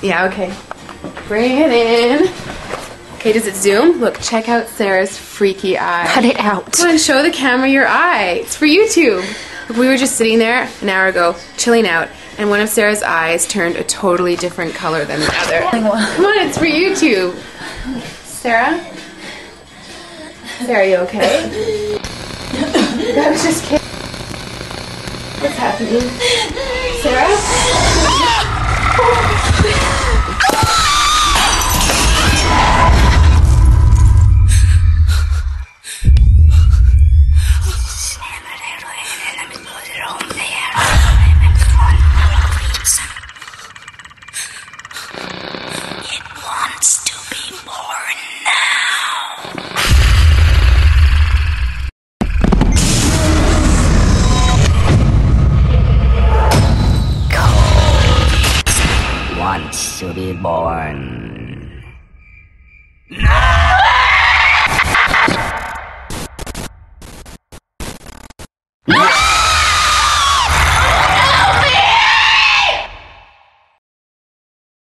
Yeah, okay. Bring it in. Okay, does it zoom? Look, check out Sarah's freaky eye. Cut it out. Come on, show the camera your eye. It's for YouTube. Look, we were just sitting there an hour ago, chilling out, and one of Sarah's eyes turned a totally different color than the other. Come on, it's for YouTube. Sarah? Sarah, are you okay? I was just kidding. What's happening? Sarah? It wants to be born now. Wants to be born. No!